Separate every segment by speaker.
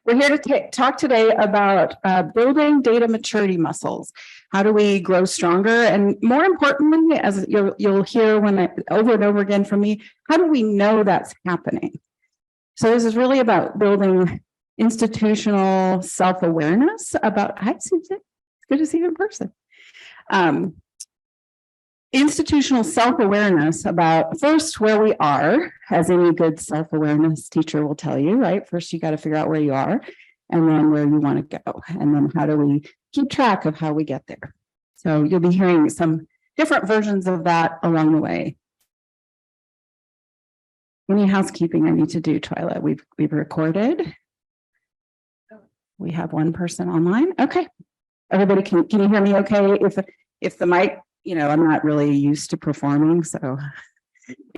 Speaker 1: We're here to talk today about building data maturity muscles. How do we grow stronger? And more importantly, as you'll hear over and over again from me, how do we know that's happening? So this is really about building institutional self-awareness about, hi, Susan, it's good to see you in person. Institutional self-awareness about first where we are, as any good self-awareness teacher will tell you, right? First, you got to figure out where you are and then where you want to go. And then how do we keep track of how we get there? So you'll be hearing some different versions of that along the way. Any housekeeping I need to do, Twyla? We've recorded. We have one person online. Okay. Everybody, can you hear me okay? If the mic, I'm not really used to performing, so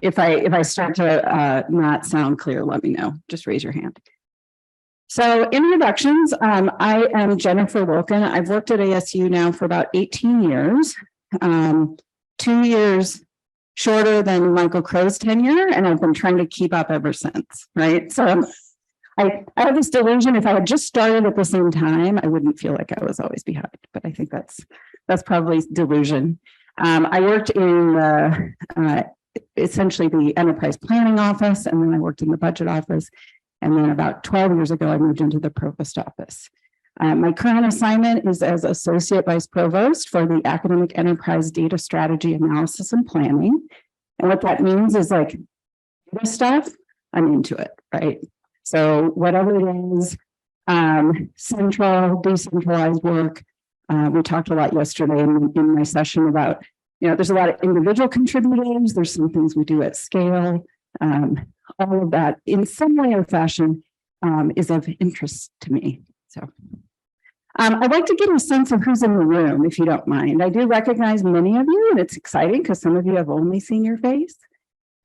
Speaker 1: if I start to not sound clear, let me know. Just raise your hand. So introductions, I am Jennifer Wilken. I've worked at ASU now for about 18 years, 2 years shorter than Michael Crow's tenure, and I've been trying to keep up ever since, right? So I have this delusion, if I had just started at the same time, I wouldn't feel like I was always behind, but I think that's probably delusion. I worked in essentially the enterprise planning office, and then I worked in the budget office. And then about 12 years ago, I moved into the provost office. My current assignment is as associate vice provost for the academic enterprise data strategy analysis and planning. And what that means is like this stuff, I'm into it, right? So whatever it is, central, decentralized work. We talked a lot yesterday in my session about, there's a lot of individual contributors. There's some things we do at scale. All of that in some way or fashion is of interest to me. So I'd like to get a sense of who's in the room, if you don't mind. I do recognize many of you, and it's exciting because some of you have only seen your face.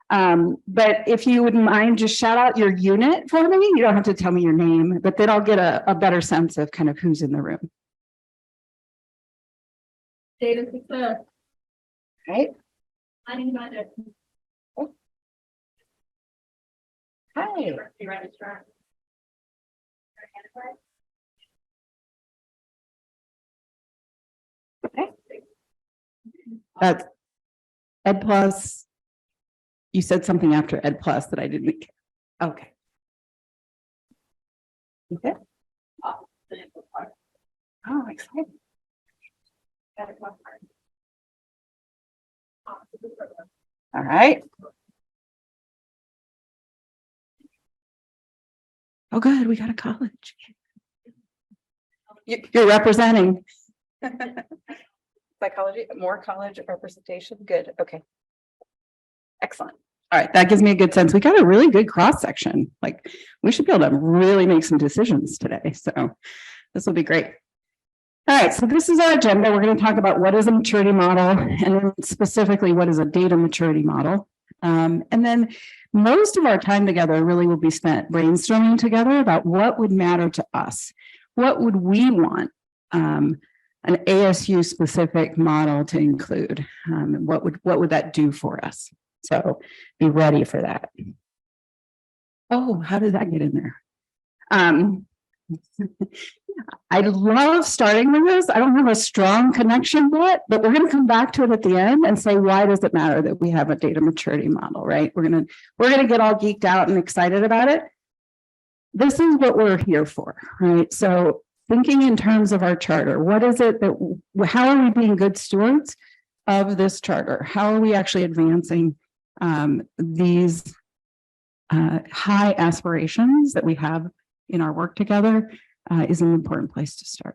Speaker 1: But if you wouldn't mind, just shout out your unit for me. You don't have to tell me your name, but then I'll get a better sense of kind of who's in the room.
Speaker 2: Data success.
Speaker 1: Right.
Speaker 2: Planning budget.
Speaker 1: Oh. Hi. Okay. That's Ed Plus. You said something after Ed Plus that I didn't. Okay. Okay. Oh, exciting. All right. Oh, good. We got a college. You're representing. Psychology, more college representation. Good. Okay. Excellent. All right. That gives me a good sense. We got a really good cross section. Like we should be able to really make some decisions today. So this will be great. All right, so this is our agenda. We're going to talk about what is a maturity model, and then specifically what is a data maturity model. And then most of our time together really will be spent brainstorming together about what would matter to us. What would we want an ASU specific model to include? What would that do for us? So be ready for that. Oh, how did that get in there? I love starting with this. I don't have a strong connection yet, but we're going to come back to it at the end and say, why does it matter that we have a data maturity model, right? We're going to get all geeked out and excited about it. This is what we're here for, right? So thinking in terms of our charter, what is it how are we being good stewards of this charter? How are we actually advancing these high aspirations that we have in our work together? Is an important place to start.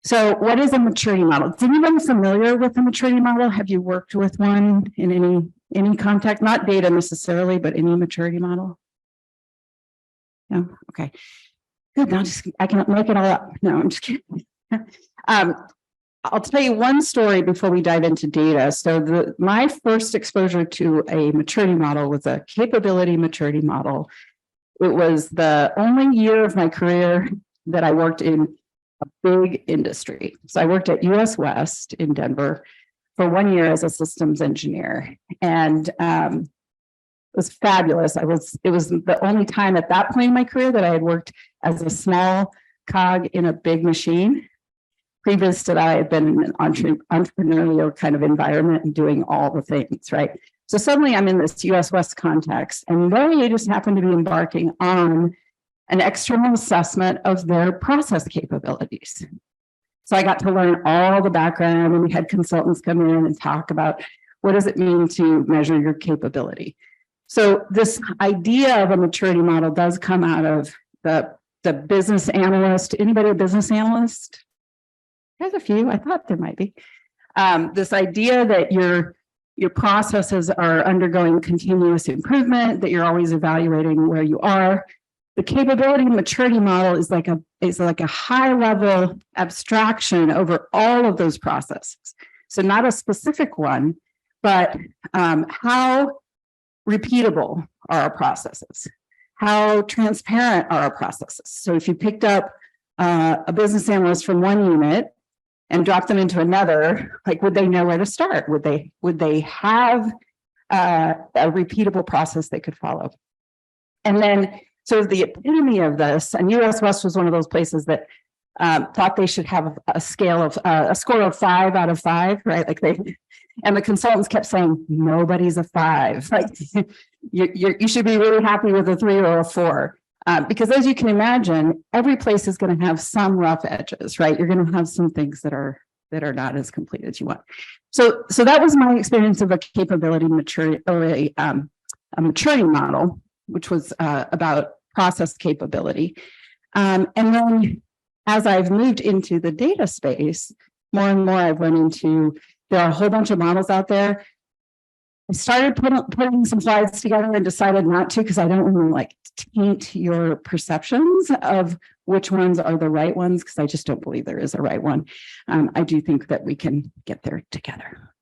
Speaker 1: So what is a maturity model? Is anyone familiar with a maturity model? Have you worked with one in any context? Not data necessarily, but any maturity model? No? Okay. Good. Now I can make it all up. No, I'm just kidding. I'll tell you one story before we dive into data. So my first exposure to a maturity model was a capability maturity model. It was the only year of my career that I worked in a big industry. So I worked at US West in Denver for 1 year as a systems engineer. And was fabulous. It was the only time at that point in my career that I had worked as a small cog in a big machine. Previous to that, I had been in an entrepreneurial kind of environment and doing all the things, right? So suddenly I'm in this US West context, and they just happen to be embarking on an external assessment of their process capabilities. So I got to learn all the background, and we had consultants come in and talk about what does it mean to measure your capability. So this idea of a maturity model does come out of the business analyst. Anybody a business analyst? There's a few. I thought there might be. This idea that your processes are undergoing continuous improvement, that you're always evaluating where you are. The capability and maturity model is like a high level abstraction over all of those processes. So not a specific one, but how repeatable are our processes? How transparent are our processes? So if you picked up a business analyst from one unit and dropped them into another, like, would they know where to start? Would they have a repeatable process they could follow? And then sort of the epitome of this, and US West was one of those places that thought they should have a scale of a score of 5 out of 5, right? Like and the consultants kept saying, nobody's a 5. Like you should be really happy with a 3 or a 4. Because as you can imagine, every place is going to have some rough edges, right? You're going to have some things that are not as complete as you want. So that was my experience of a capability maturity, or a maturity model, which was about process capability. And then as I've moved into the data space, more and more I've run into, there are a whole bunch of models out there. I started putting some slides together and decided not to, because I don't want to taint your perceptions of which ones are the right ones, because I just don't believe there is a right one. I do think that we can get there together.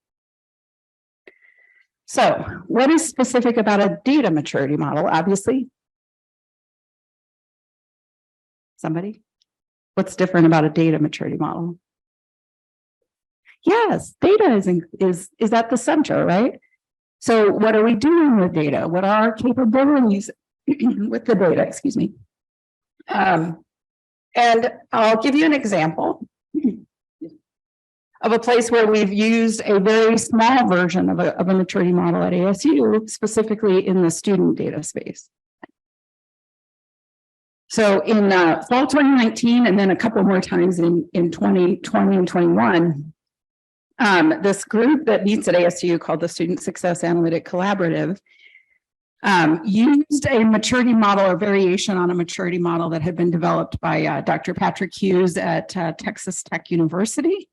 Speaker 1: So what is specific about a data maturity model? Obviously, somebody? What's different about a data maturity model? Yes, data is at the center, right? So what are we doing with data? What are our capabilities with the data? Excuse me. And I'll give you an example of a place where we've used a very small version of a maturity model at ASU, specifically in the student data space. So in fall 2019, and then a couple more times in 2020 and 21, this group that meets at ASU called the Student Success Analytic Collaborative used a maturity model or variation on a maturity model that had been developed by Dr. Patrick Hughes at Texas Tech University.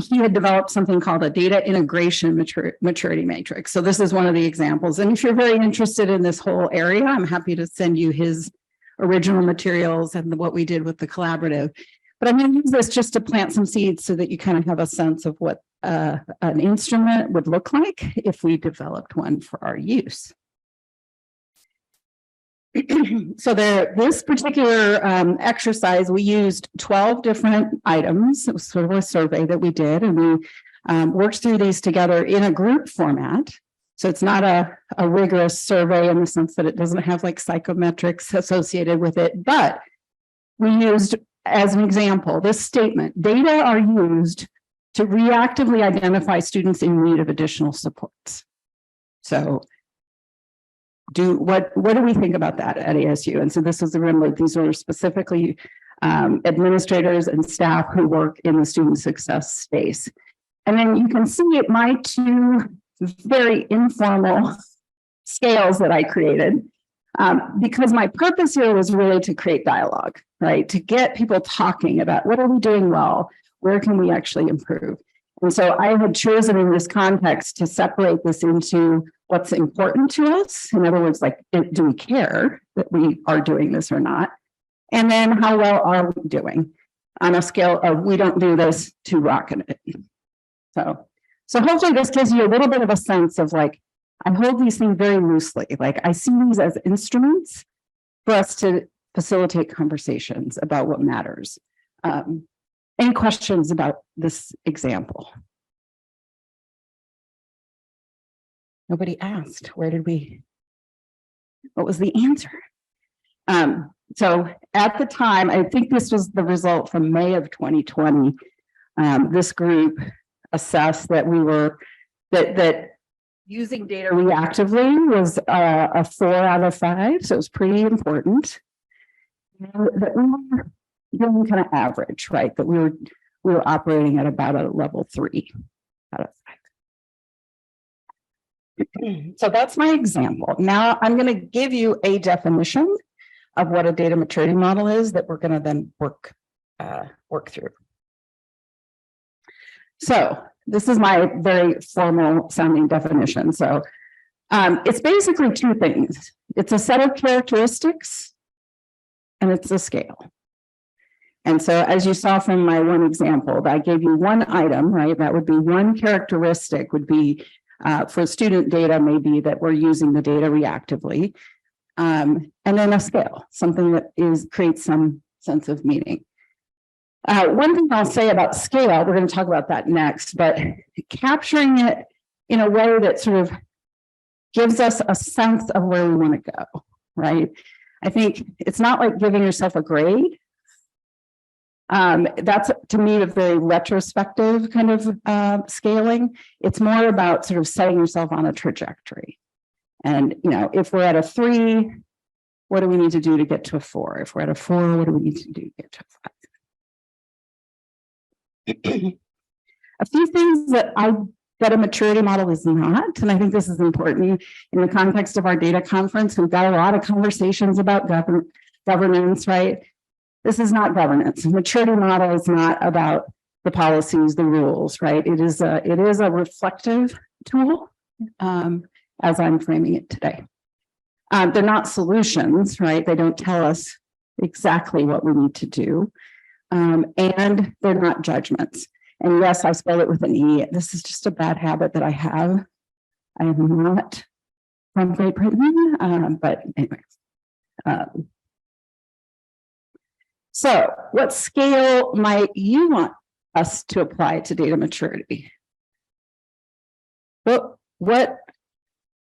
Speaker 1: He had developed something called a data integration maturity matrix. So this is one of the examples. And if you're very interested in this whole area, I'm happy to send you his original materials and what we did with the collaborative. But I'm going to use this just to plant some seeds so that you kind of have a sense of what an instrument would look like if we developed one for our use. So this particular exercise, we used 12 different items. It was sort of a survey that we did, and we worked through these together in a group format. So it's not a rigorous survey in the sense that it doesn't have like psychometrics associated with it, but we used, as an example, this statement: data are used to reactively identify students in need of additional supports. So what do we think about that at ASU? And so this is, remember, these are specifically administrators and staff who work in the student success space. And then you can see my two very informal scales that I created, because my purpose here was really to create dialogue, right? To get people talking about what are we doing well, where can we actually improve? And so I had chosen in this context to separate this into what's important to us. In other words, like, do we care that we are doing this or not? And then how well are we doing on a scale of we don't do this to rocking it. So hopefully this gives you a little bit of a sense of, like, I hold these things very loosely. Like, I see these as instruments for us to facilitate conversations about what matters. Any questions about this example? Nobody asked. Where did we What was the answer? So at the time, I think this was the result from May of 2020. This group assessed that that using data reactively was a 4 out of 5, so it was pretty important. And that we were doing kind of average, right? That we were operating at about a level 3 out of 5. So that's my example. Now I'm going to give you a definition of what a data maturity model is that we're going to then work through. So this is my very formal sounding definition. So it's basically 2 things. It's a set of characteristics and it's a scale. And so as you saw from my one example, I gave you one item, right? That would be one characteristic would be for student data, maybe that we're using the data reactively. And then a scale, something that creates some sense of meaning. One thing I'll say about scale, we're going to talk about that next, but capturing it in a way that sort of gives us a sense of where we want to go, right? I think it's not like giving yourself a grade. That's to me a very retrospective kind of scaling. It's more about sort of setting yourself on a trajectory. And, you know, if we're at a 3, what do we need to do to get to a 4? If we're at a 4, what do we need to do to get to a 5? A few things that a maturity model is not, and I think this is important in the context of our data conference. We've got a lot of conversations about governance, right? This is not governance. A maturity model is not about the policies, the rules, right? It is a reflective tool, as I'm framing it today. They're not solutions, right? They don't tell us exactly what we need to do. And they're not judgments. And yes, I spell it with an E. This is just a bad habit that I have. I am not from Great Britain, but anyway. So what scale might you want us to apply to data maturity? Well, what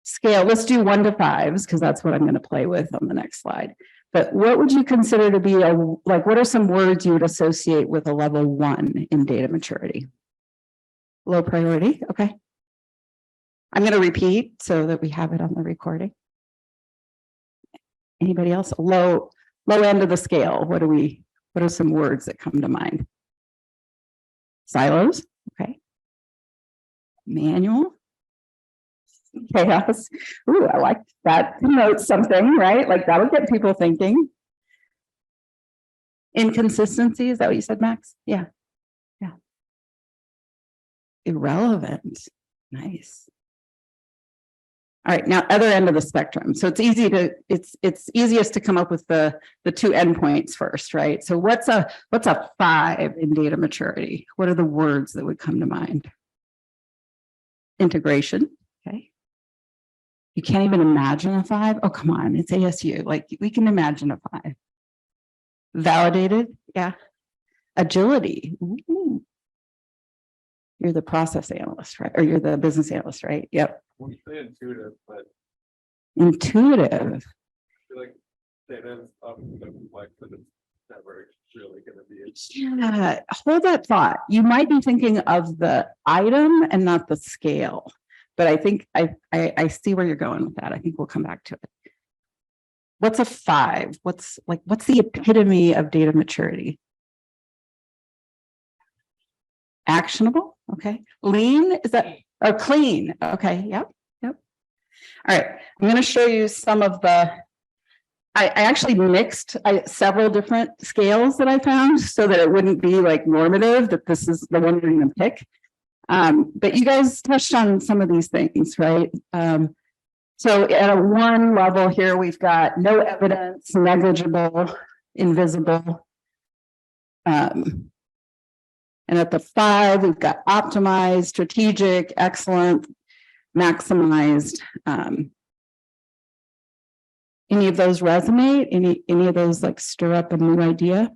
Speaker 1: scale? Let's do 1 to 5s because that's what I'm going to play with on the next slide. But what would you consider to be what are some words you would associate with a level 1 in data maturity? Low priority. Okay. I'm going to repeat so that we have it on the recording. Anybody else? Low end of the scale. What are some words that come to mind? Silos. Okay. Manual. Chaos. Ooh, I like that. Denotes something, right? Like that would get people thinking. Inconsistency, is that what you said, Max? Yeah. Yeah. Irrelevant. Nice. All right, now other end of the spectrum. So it's easiest to come up with the 2 endpoints first, right? So what's a 5 in data maturity? What are the words that would come to mind? Integration. Okay. You can't even imagine a 5. Oh, come on, it's ASU. Like we can imagine a 5. Validated. Yeah. Agility. Ooh. You're the process analyst, right? Or you're the business analyst, right? Yep.
Speaker 3: We say intuitive, but
Speaker 1: intuitive.
Speaker 3: I feel like data is often complex, but it's never really going to be.
Speaker 1: Yeah, hold that thought. You might be thinking of the item and not the scale, but I think I see where you're going with that. I think we'll come back to it. What's a 5? What's the epitome of data maturity? Actionable. Okay. Lean, is that, or clean? Okay. Yep. All right. I'm going to show you some of the, I actually mixed several different scales that I found so that it wouldn't be like normative, that this is the one we're going to pick. But you guys touched on some of these things, right? So at a 1 level here, we've got no evidence, negligible, invisible. And at the 5, we've got optimized, strategic, excellent, maximized. Any of those resonate? Any of those like stir up a new idea?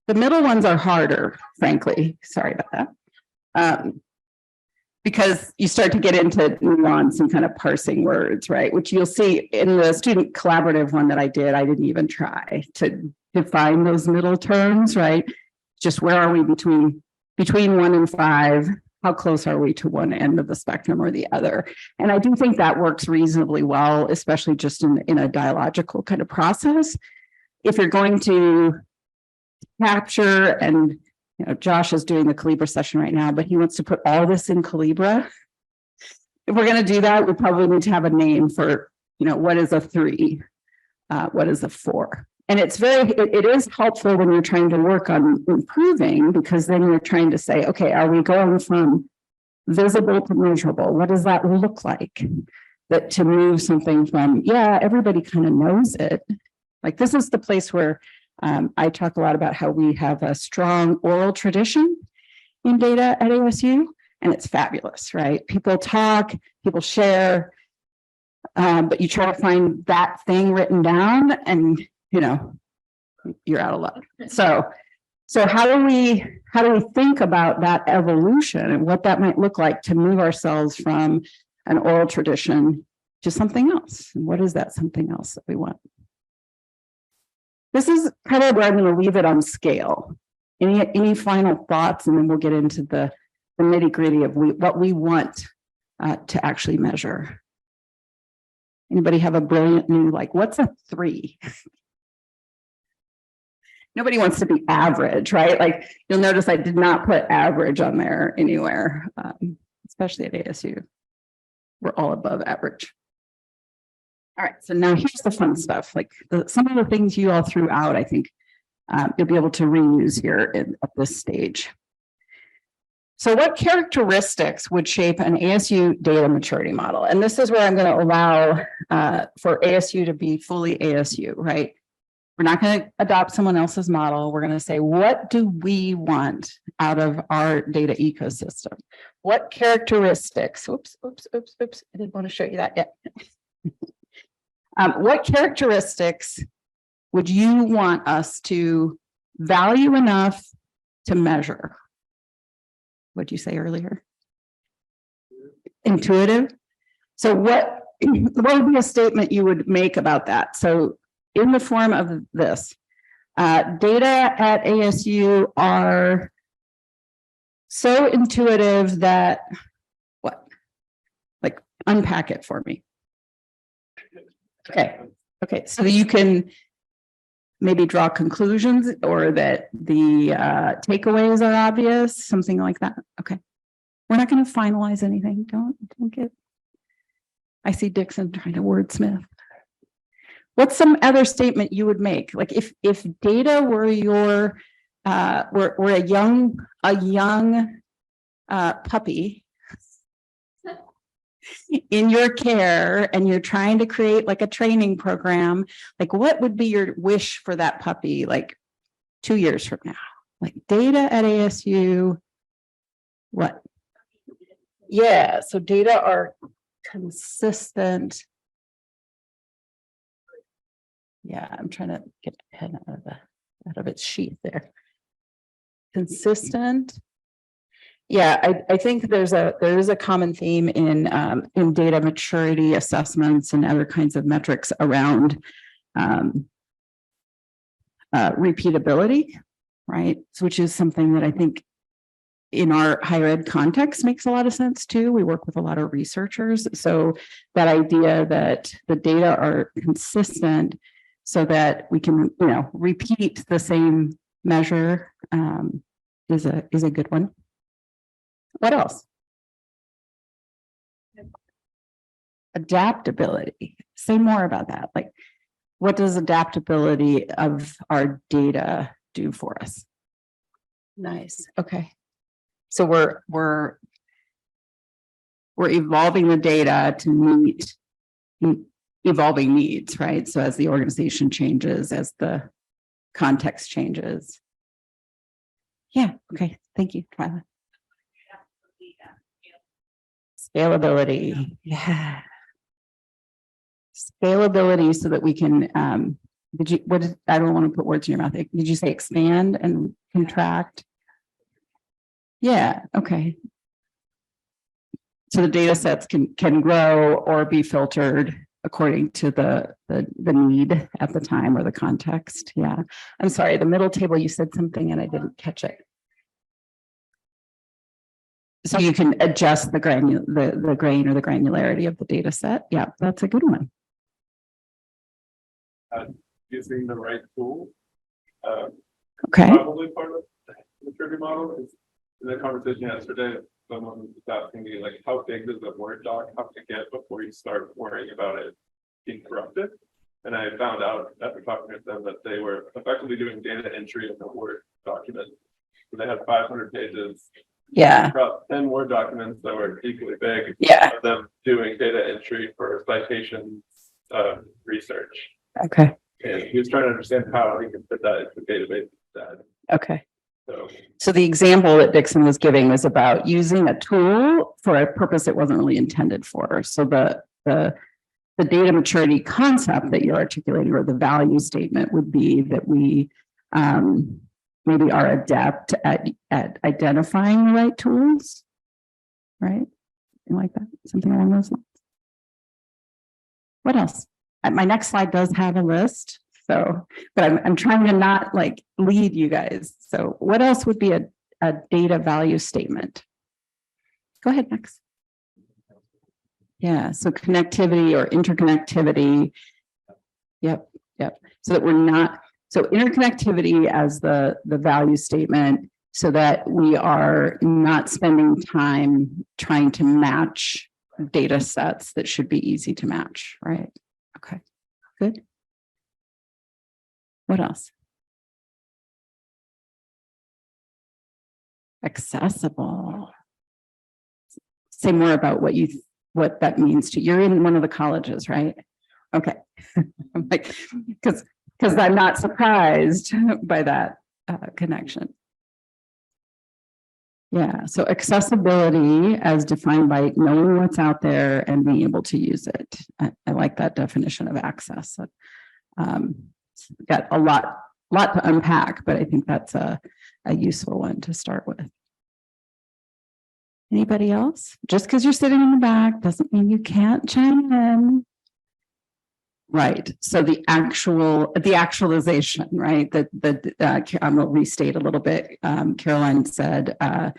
Speaker 1: The middle ones are harder, frankly. Sorry about that. because you start to get into nuance and kind of parsing words, right? Which you'll see in the student collaborative one that I didn't even try to define those middle terms, right? Just where are we between 1 and 5? How close are we to one end of the spectrum or the other? And I do think that works reasonably well, especially just in a dialogical kind of process. If you're going to capture, and Josh is doing the Calibra session right now, but he wants to put all this in Calibra. If we're going to do that, we probably need to have a name for, what is a 3? What is a 4? And it is helpful when you're trying to work on improving, because then you're trying to say, okay, are we going from visible to measurable? What does that look like? That to move something from, everybody kind of knows it. Like this is the place where I talk a lot about how we have a strong oral tradition in data at ASU, and it's fabulous, right? People talk, people share, but you try to find that thing written down and you're out of luck. So how do we think about that evolution and what that might look like to move ourselves from an oral tradition to something else? And what is that something else that we want? This is kind of where I'm going to leave it on scale. Any final thoughts, and then we'll get into the nitty-gritty of what we want to actually measure. Anybody have a brilliant new, what's a 3? Nobody wants to be average, right? You'll notice I did not put average on there anywhere, especially at ASU. We're all above average. All right, so now here's the fun stuff. Some of the things you all threw out, I think you'll be able to reuse here at this stage. So what characteristics would shape an ASU data maturity model? And this is where I'm going to allow for ASU to be fully ASU, right? We're not going to adopt someone else's model. We're going to say, what do we want out of our data ecosystem? What characteristics? Oops. I didn't want to show you that yet. What characteristics would you want us to value enough to measure? What'd you say earlier? Intuitive. So what would be a statement you would make about that? So in the form of this, data at ASU are so intuitive that what? Unpack it for me. Okay, so that you can maybe draw conclusions, or that the takeaways are obvious, something like that. Okay, we're not going to finalize anything. Don't get. I see Dixon trying to wordsmith. What's some other statement you would make? If data were your were a young puppy in your care, and you're trying to create a training program, what would be your wish for that puppy 2 years from now? Data at ASU, what? Yeah, so data are consistent. Yeah, I'm trying to get the pen out of its sheath there. Consistent. Yeah, I think there is a common theme in data maturity assessments and other kinds of metrics around repeatability, right? So, which is something that I think in our higher ed context makes a lot of sense too. We work with a lot of researchers, so that idea that the data are consistent, so that we can repeat the same measure is a good one. What else? Adaptability. Say more about that. What does adaptability of our data do for us? Nice. Okay. So we're evolving the data to meet evolving needs, right? So as the organization changes, as the context changes. Yeah. Okay. Thank you, Twyla. Scalability. Yeah. Scalability so that we can, I don't want to put words in your mouth. Did you say expand and contract? Yeah. Okay. so the data sets can grow or be filtered according to the need at the time or the context. Yeah. I'm sorry, the middle table, you said something and I didn't catch it. So you can adjust the grain or the granularity of the data set. Yeah, that's a good one.
Speaker 3: Using the right tool.
Speaker 1: Okay.
Speaker 3: Probably part of the trivia model is in the conversation yesterday, someone was asking me like, how big does a Word doc have to get before you start worrying about it being corrupted? And I found out after talking with them that they were effectively doing data entry in the Word document. So they had 500 pages.
Speaker 1: Yeah.
Speaker 3: Across 10 Word documents that were equally big.
Speaker 1: Yeah.
Speaker 3: Of them doing data entry for citations research.
Speaker 1: Okay.
Speaker 3: And he was trying to understand how he could put that into the database.
Speaker 1: Okay.
Speaker 3: So
Speaker 1: the example that Dixon was giving was about using a tool for a purpose it wasn't really intended for. So the data maturity concept that you're articulating, or the value statement, would be that we maybe are adept at identifying the right tools, right? Something like that, something along those lines. What else? My next slide does have a list, so, but I'm trying to not like lead you guys. So what else would be a data value statement? Go ahead, next. Yeah, so connectivity or interconnectivity. Yep. So that we're not, so interconnectivity as the value statement, so that we are not spending time trying to match data sets that should be easy to match, right? Okay, good. What else? Accessible. Say more about what that means to you. You're in one of the colleges, right? Okay. I'm like, because I'm not surprised by that connection. Yeah, so accessibility as defined by knowing what's out there and being able to use it. I like that definition of access. Got a lot to unpack, but I think that's a useful one to start with. Anybody else? Just because you're sitting in the back doesn't mean you can't chime in. Right. So the actualization, right? I'm going to restate a little bit. Caroline said that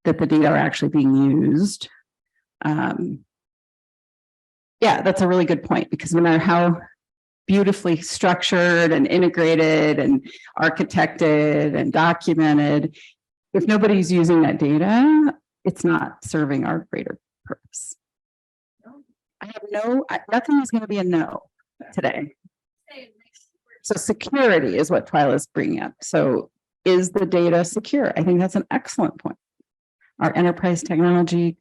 Speaker 1: the data are actually being used. Yeah, that's a really good point, because no matter how beautifully structured and integrated and architected and documented, if nobody's using that data, it's not serving our greater purpose. I have nothing is going to be a no today. So security is what Twyla's bringing up. So is the data secure? I think that's an excellent point. Our enterprise technology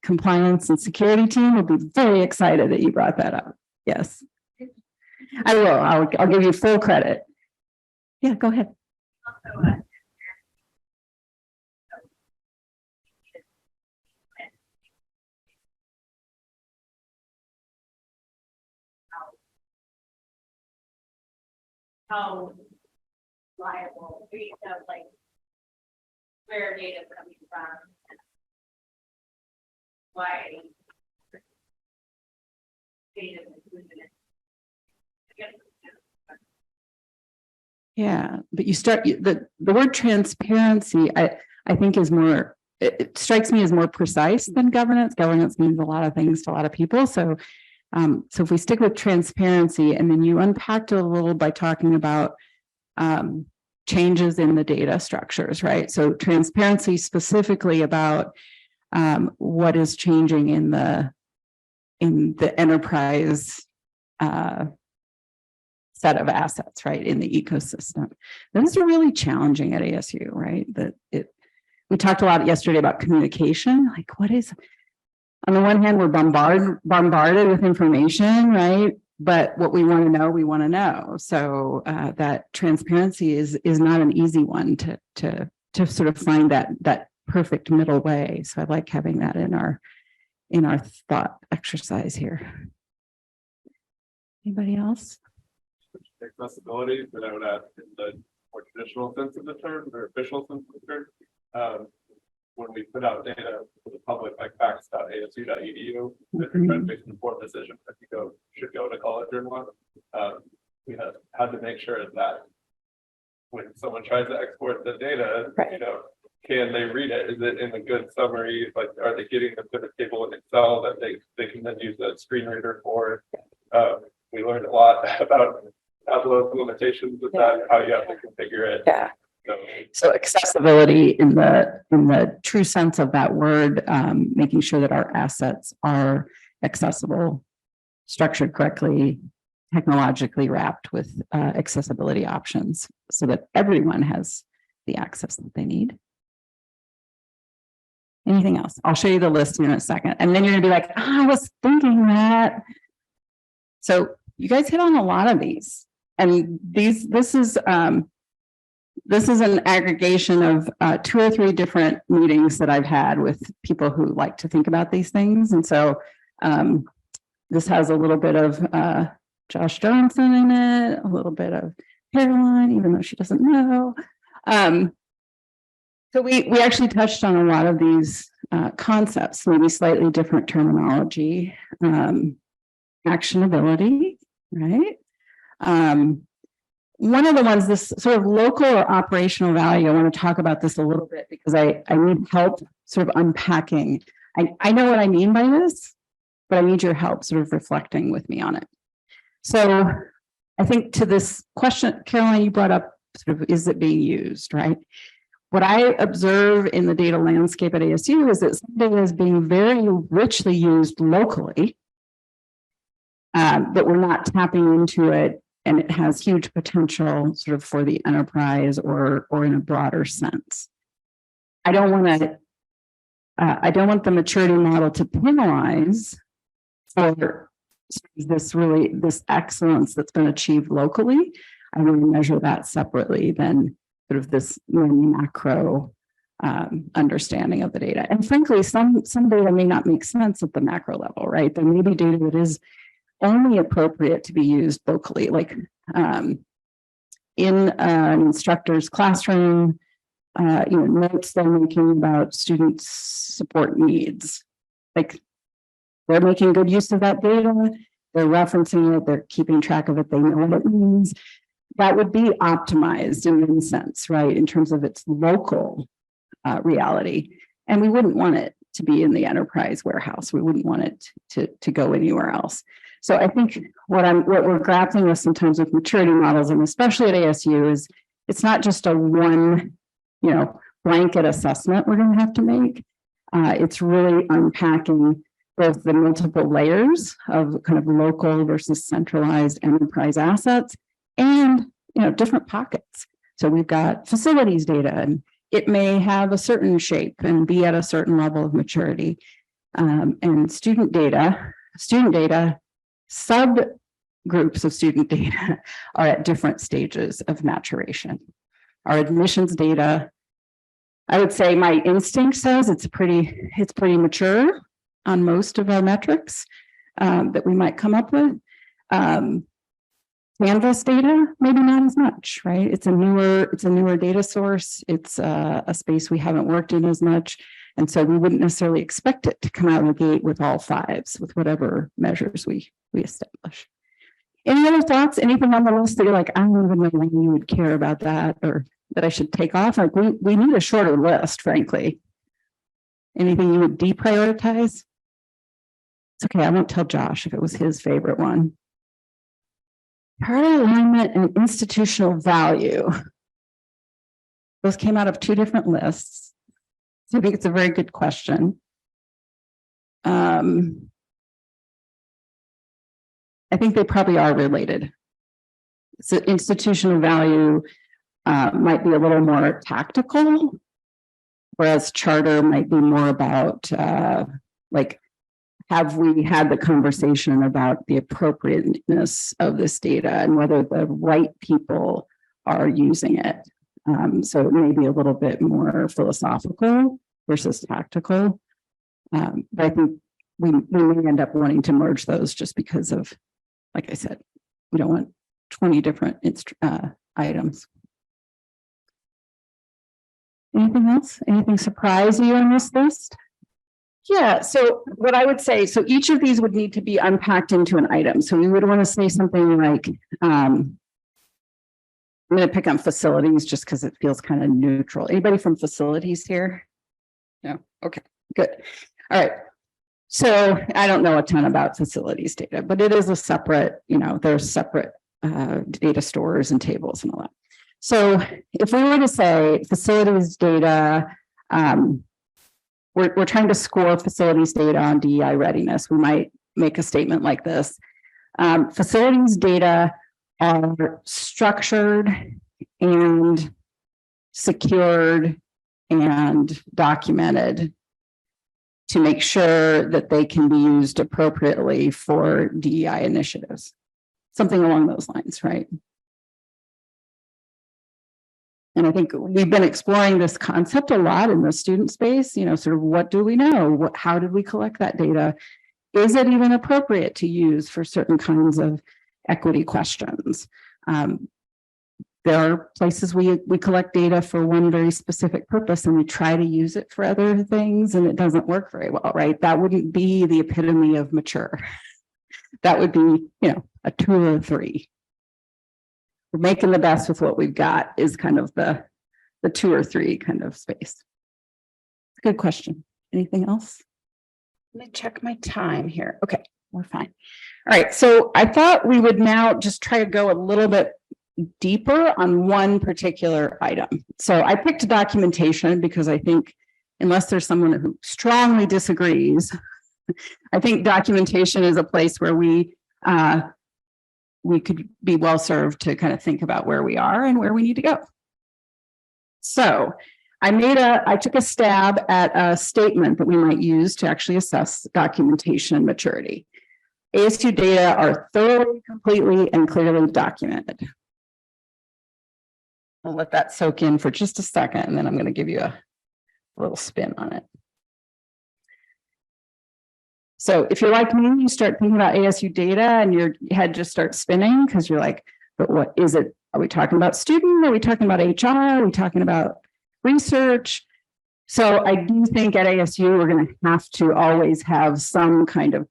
Speaker 1: compliance and security team will be very excited that you brought that up. Yes, I will. I'll give you full credit. Yeah, go ahead.
Speaker 2: How liable, like where data is coming from, why data is included in it.
Speaker 1: Yeah, but you start the word transparency, I think is more, it strikes me as more precise than governance. Governance means a lot of things to a lot of people. So if we stick with transparency, and then you unpacked it a little by talking about changes in the data structures, right? So transparency specifically about what is changing in the enterprise set of assets, right, in the ecosystem. Those are really challenging at ASU, right? We talked a lot yesterday about communication. Like, what is, on the one hand, we're bombarded with information, right? But what we want to know, we want to know. So that transparency is not an easy one to sort of find that perfect middle way. So I like having that in our thought exercise here. Anybody else?
Speaker 3: accessibility, but I would add in the more traditional sense of the term or official sense of the term. When we put out data for the public, like facts.asu.edu, if you're trying to make an informed decision, if you should go to college or not. We had to make sure that when someone tries to export the data,
Speaker 1: Right.
Speaker 3: Can they read it? Is it in a good summary? Like, are they getting a pivot table in Excel that they can then use a screen reader for? We learned a lot about Tableau's limitations with that, how you have to configure it.
Speaker 1: Yeah.
Speaker 3: So,
Speaker 1: So accessibility in the true sense of that word, making sure that our assets are accessible, structured correctly, technologically wrapped with accessibility options so that everyone has the access that they need. Anything else? I'll show you the list in a second. And then you're gonna be like, I was thinking that. So you guys hit on a lot of these. And this is an aggregation of 2 or 3 different meetings that I've had with people who like to think about these things. And so this has a little bit of Josh Johnson in it, a little bit of Caroline, even though she doesn't know. So we actually touched on a lot of these concepts, maybe slightly different terminology, actionability, right? One of the ones, this sort of local or operational value, I want to talk about this a little bit because I need help sort of unpacking. I know what I mean by this, but I need your help sort of reflecting with me on it. So I think to this question, Caroline, you brought up sort of, is it being used, right? What I observe in the data landscape at ASU is that some data is being very richly used locally, but we're not tapping into it, and it has huge potential sort of for the enterprise or in a broader sense. I don't want the maturity model to penalize for this excellence that's been achieved locally. I want to measure that separately than sort of this macro understanding of the data. And frankly, some data may not make sense at the macro level, right? There may be data that is only appropriate to be used locally, like in an instructor's classroom, notes they're making about students' support needs. Like, they're making good use of that data, they're referencing it, they're keeping track of it, they know what it means. That would be optimized in one sense, right, in terms of its local reality. And we wouldn't want it to be in the enterprise warehouse. We wouldn't want it to go anywhere else. So I think what we're grappling with sometimes with maturity models, and especially at ASU, is it's not just a one, blanket assessment we're going to have to make. It's really unpacking both the multiple layers of kind of local versus centralized enterprise assets and, different pockets. So we've got facilities data, and it may have a certain shape and be at a certain level of maturity. And student data, subgroups of student data are at different stages of maturation. Our admissions data, I would say my instinct says it's pretty mature on most of our metrics that we might come up with. Canvas data, maybe not as much, right? It's a newer data source. It's a space we haven't worked in as much. And so we wouldn't necessarily expect it to come out of the gate with all 5s, with whatever measures we establish. Any other thoughts? Anything on the list that you're like, I don't even know why you would care about that, or that I should take off? Like, we need a shorter list, frankly. Anything you would deprioritize? It's okay, I won't tell Josh if it was his favorite one. Priority alignment and institutional value. Those came out of 2 different lists. So I think it's a very good question. I think they probably are related. So institutional value might be a little more tactical, whereas charter might be more about have we had the conversation about the appropriateness of this data and whether the right people are using it? So it may be a little bit more philosophical versus tactical. But I think we may end up wanting to merge those just because of, like I said, we don't want 20 different items. Anything else? Anything surprise you on this list? Yeah, so what I would say, so each of these would need to be unpacked into an item. So we would want to say something like, I'm going to pick on facilities just because it feels kind of neutral. Anybody from facilities here? No, okay, good. All right. So I don't know a ton about facilities data, but it is a separate, there's separate data stores and tables and all that. So if we were to say facilities data, we're trying to score facilities data on DEI readiness, we might make a statement like this. Facilities data are structured and secured and documented to make sure that they can be used appropriately for DEI initiatives. Something along those lines, right? And I think we've been exploring this concept a lot in the student space, sort of what do we know? How did we collect that data? Is it even appropriate to use for certain kinds of equity questions? There are places we collect data for one very specific purpose and we try to use it for other things and it doesn't work very well, right? That wouldn't be the epitome of mature. That would be, a 2 or a 3. We're making the best with what we've got is kind of the 2 or 3 kind of space. Good question. Anything else? Let me check my time here. Okay, we're fine. All right, so I thought we would now just try to go a little bit deeper on one particular item. So I picked documentation because I think unless there's someone who strongly disagrees, I think documentation is a place where we could be well served to kind of think about where we are and where we need to go. So I took a stab at a statement that we might use to actually assess documentation maturity. ASU data are thoroughly, completely, and clearly documented. I'll let that soak in for just a second, and then I'm going to give you a little spin on it. So if you're like me, you start thinking about ASU data and your head just starts spinning because you're like, but what is it? Are we talking about student? Are we talking about HR? Are we talking about research? So I do think at ASU, we're going to have to always have some kind of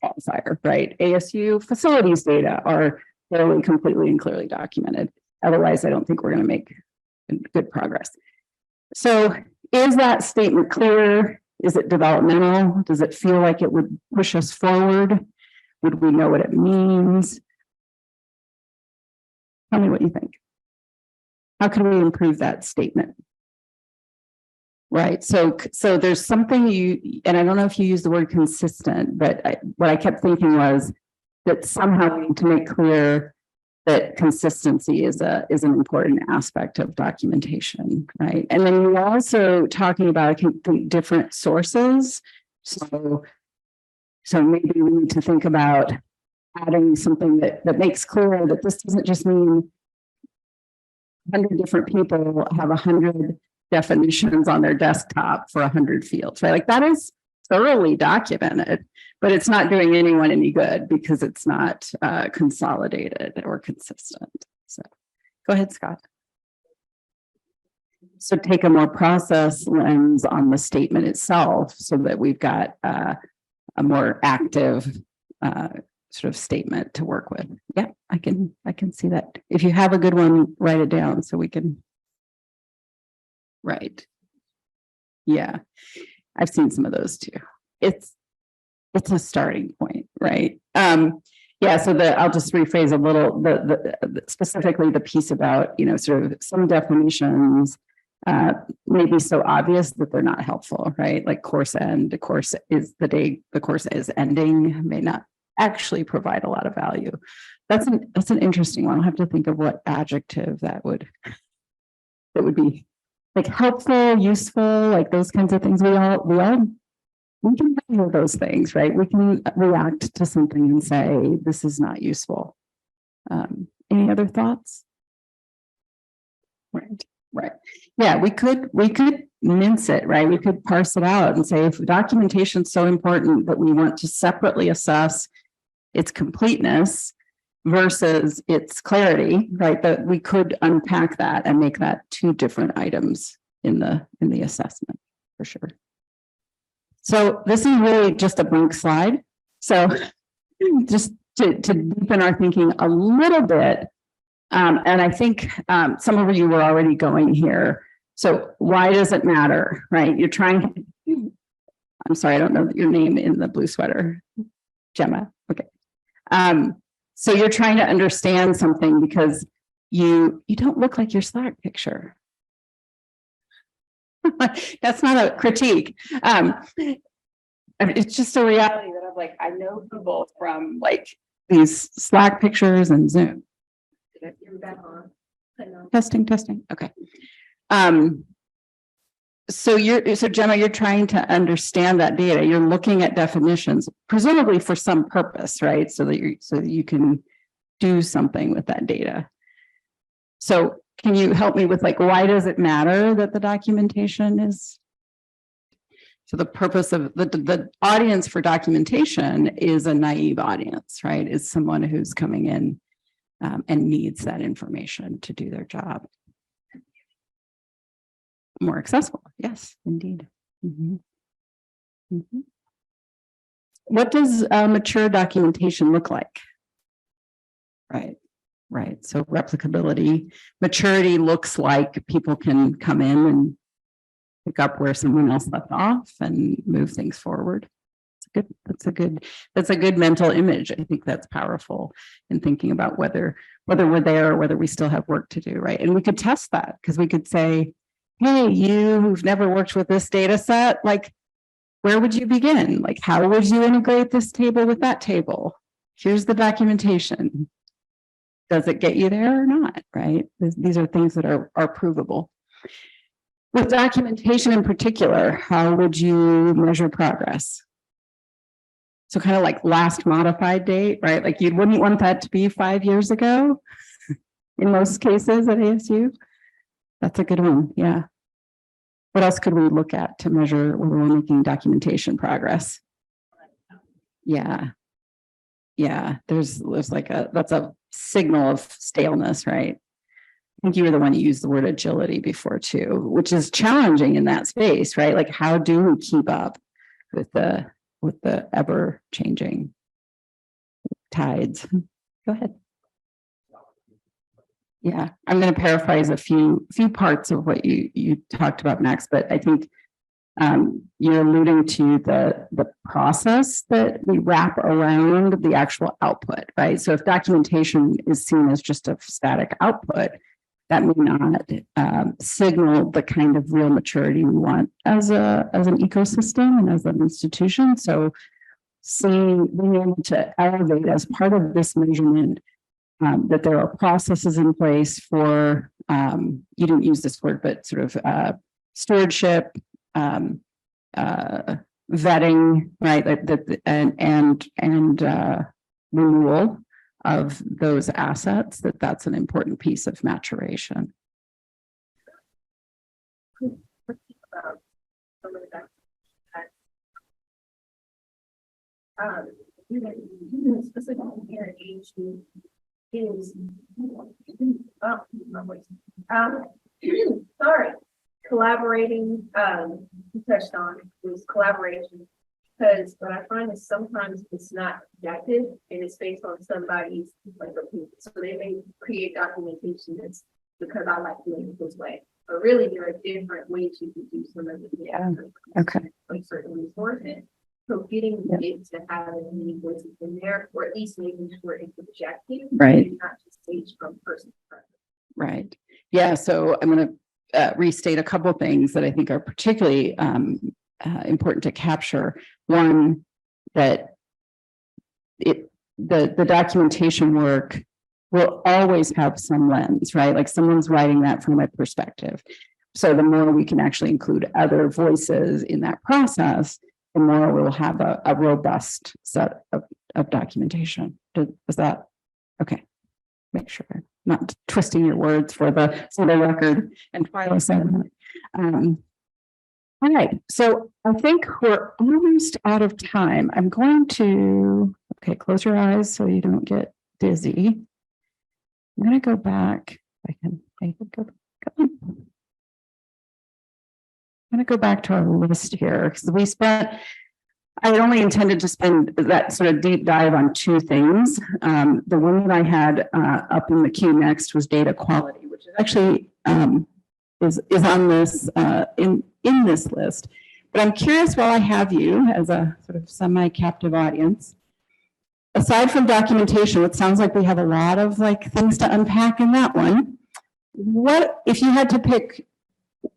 Speaker 1: qualifier, right? ASU facilities data are fairly, completely, and clearly documented. Otherwise, I don't think we're going to make good progress. So is that statement clear? Is it developmental? Does it feel like it would push us forward? Would we know what it means? Tell me what you think. How can we improve that statement? Right. So there's something and I don't know if you use the word consistent, but what I kept thinking was that somehow we need to make clear that consistency is an important aspect of documentation, right? And then you're also talking about, I think, different sources. So maybe we need to think about adding something that makes clear that this doesn't just mean 100 different people have 100 definitions on their desktop for 100 fields, right? Like that is thoroughly documented, but it's not doing anyone any good because it's not consolidated or consistent. So go ahead, Scott. So take a more process lens on the statement itself so that we've got a more active sort of statement to work with. Yeah, I can see that. If you have a good one, write it down so we can. Right. Yeah, I've seen some of those too. It's a starting point, right? Yeah, so I'll just rephrase a little, specifically the piece about, sort of some definitions may be so obvious that they're not helpful, right? Like course end, the course is the day the course is ending may not actually provide a lot of value. That's an interesting one. I'll have to think of what adjective that would be. Like helpful, useful, like those kinds of things. We can measure those things, right? We can react to something and say, this is not useful. Any other thoughts? Right. Yeah, we could mince it, right? We could parse it out and say, if documentation is so important that we want to separately assess its completeness versus its clarity, right? That we could unpack that and make that 2 different items in the assessment for sure. So this is really just a blank slide. So just to deepen our thinking a little bit. And I think some of you were already going here. So why does it matter, right? You're trying, I'm sorry, I don't know your name in the blue sweater. Gemma, okay. So you're trying to understand something because you don't look like your Slack picture. That's not a critique. It's just a reality that I'm like, I know people from like these Slack pictures and Zoom.
Speaker 2: You're back on.
Speaker 1: Testing. Okay. So Gemma, you're trying to understand that data. You're looking at definitions, presumably for some purpose, right? So that you can do something with that data. So can you help me with like, why does it matter that the documentation is? So the purpose of the audience for documentation is a naive audience, right? Is someone who's coming in and needs that information to do their job. More accessible, yes, indeed. What does mature documentation look like? Right. So replicability, maturity looks like people can come in and pick up where someone else left off and move things forward. That's a good mental image. I think that's powerful in thinking about whether we're there or whether we still have work to do, right? And we could test that because we could say, hey, you who've never worked with this data set, like, where would you begin? Like, how would you integrate this table with that table? Here's the documentation. Does it get you there or not, right? These are things that are provable. With documentation in particular, how would you measure progress? So kind of like last modified date, right? Like you wouldn't want that to be 5 years ago in most cases at ASU. That's a good one, yeah. What else could we look at to measure whether we're making documentation progress? Yeah, there's like that's a signal of staleness, right? I think you were the one who used the word agility before too, which is challenging in that space, right? Like how do we keep up with the ever changing tides? Go ahead. Yeah, I'm going to paraphrase a few parts of what you talked about, Max, but I think you're alluding to the process that we wrap around the actual output, right? So if documentation is seen as just a static output, that may not signal the kind of real maturity we want as an ecosystem and as an institution. So being able to elevate as part of this measurement that there are processes in place for, you didn't use this word, but sort of stewardship, vetting, right? And renewal of those assets, that's an important piece of maturation.
Speaker 2: Specifically here at ASU is sorry, collaborating. You touched on was collaboration, because what I find is sometimes it's not objective and it's based on somebody's like opinion. So they may create documentation that's because I like doing it this way, but really there are different ways you can do some of the
Speaker 1: Okay.
Speaker 2: like certain resources. So getting it to have as many voices in there, or at least making sure it's objective,
Speaker 1: right?
Speaker 2: And not just based from person to person.
Speaker 1: Right. Yeah. So I'm going to restate a couple of things that I think are particularly important to capture. One, that the documentation work will always have some lens, right? Like someone's writing that from a perspective. So the more we can actually include other voices in that process, the more we'll have a robust set of documentation. Is that okay? Make sure I'm not twisting your words for the record and final segment. All right, so I think we're almost out of time. I'm going to, close your eyes so you don't get dizzy. I'm going to go back. I can go. going to go back to our list here because I had only intended to spend that sort of deep dive on two things. The one that I had up in the queue next was data quality, which is actually is on this in this list. But I'm curious, while I have you as a sort of semi-captive audience, aside from documentation, it sounds like we have a lot of like things to unpack in that one. What if you had to pick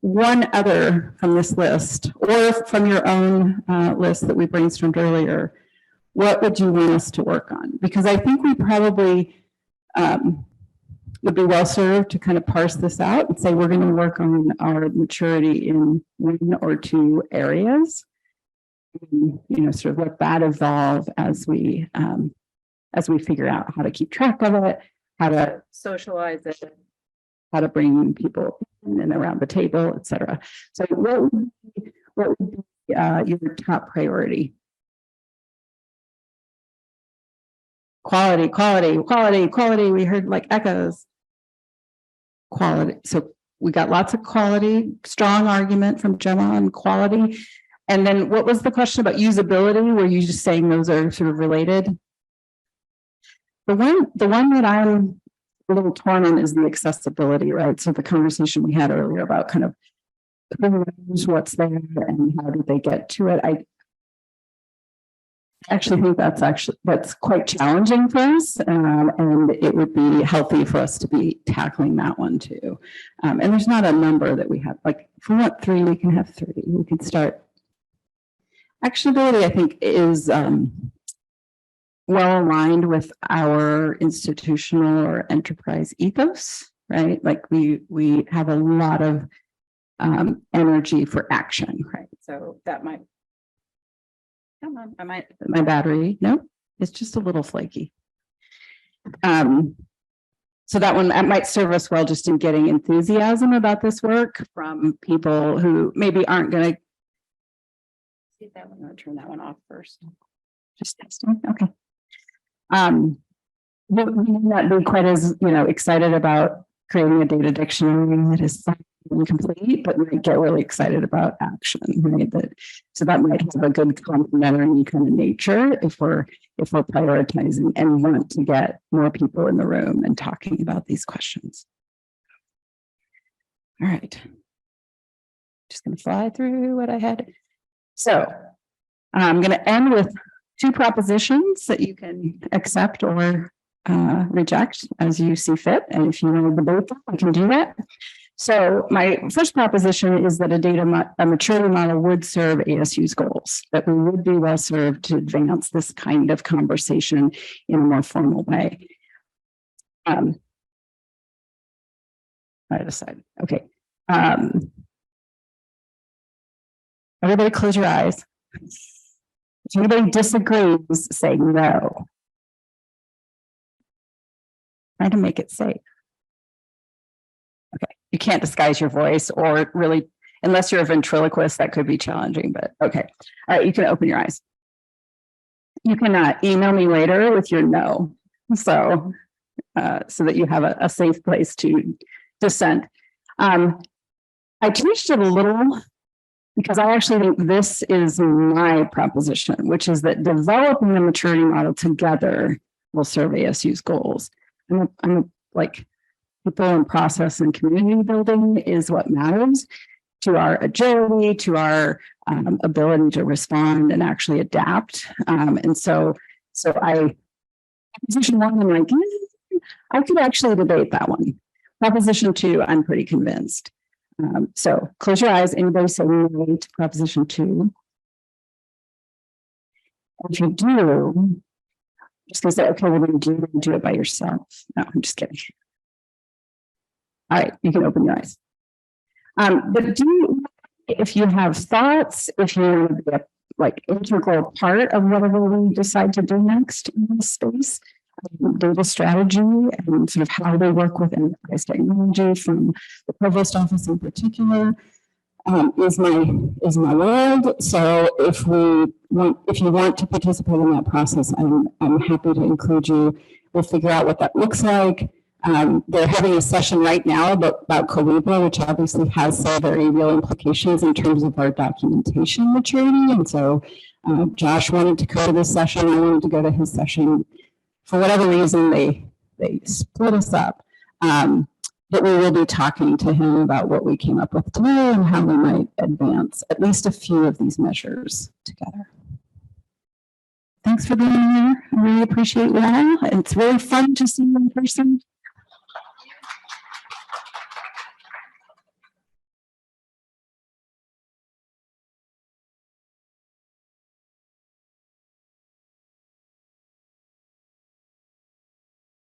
Speaker 1: one other from this list or from your own list that we brainstormed earlier, what would you want us to work on? Because I think we probably would be well served to kind of parse this out and say we're going to work on our maturity in one or two areas. You know, sort of let that evolve as we figure out how to keep track of it, how to socialize it, how to bring people in and around the table, et cetera. So what would be your top priority? Quality, quality, quality, quality. We heard like echoes. Quality. So we got lots of quality, strong argument from Gemma on quality. And then what was the question about usability? Were you just saying those are sort of related? The one that I'm a little torn on is the accessibility, right? So the conversation we had earlier about kind of who knows what's there and how do they get to it. I actually think that's quite challenging for us, and it would be healthy for us to be tackling that one too. And there's not a number that we have. Like if we want 3, we can have 3. We can start. Actionability, I think, is well aligned with our institutional or enterprise ethos, right? Like we have a lot of energy for action, right? So that might, come on, my battery, no, it's just a little flaky. So that might serve us well just in getting enthusiasm about this work from people who maybe aren't going to see that one. I'm going to turn that one off first. Just testing. Okay. We may not be quite as excited about creating a data dictionary that is incomplete, but might get really excited about action, right? So that might have a good complementary kind of nature if we're prioritizing and want to get more people in the room and talking about these questions. All right. Just going to fly through what I had. So I'm going to end with 2 propositions that you can accept or reject as you see fit. And if you want to debate them, I can do that. So my first proposition is that a maturity model would serve ASU's goals, that we would be well served to advance this kind of conversation in a more formal way. I decided, okay. Everybody close your eyes. If anybody disagrees, say no. Try to make it safe. Okay, you can't disguise your voice, or really, unless you're a ventriloquist, that could be challenging, but okay. All right, you can open your eyes. You can email me later with your no, so that you have a safe place to dissent. I changed it a little because I actually think this is my proposition, which is that developing a maturity model together will serve ASU's goals. I'm like, people and process and community building is what matters to our agility, to our ability to respond and actually adapt. And so proposition 1, I'm like, I could actually debate that one. Proposition 2, I'm pretty convinced. So close your eyes. Anybody say no to proposition 2? If you do, I'm just going to say, okay, we're going to do it by yourself. No, I'm just kidding. All right, you can open your eyes. But if you have thoughts, if you want to be a integral part of whatever we decide to do next in this space, data strategy and sort of how they work with enterprise technology from the provost office in particular is my world. So if you want to participate in that process, I'm happy to include you. We'll figure out what that looks like. They're having a session right now about Calibra, which obviously has some very real implications in terms of our documentation maturity. And so Josh wanted to go to this session. I wanted to go to his session. For whatever reason, they split us up. But we will be talking to him about what we came up with today and how we might advance at least a few of these measures together. Thanks for being here. I really appreciate you all. It's really fun to see you in person.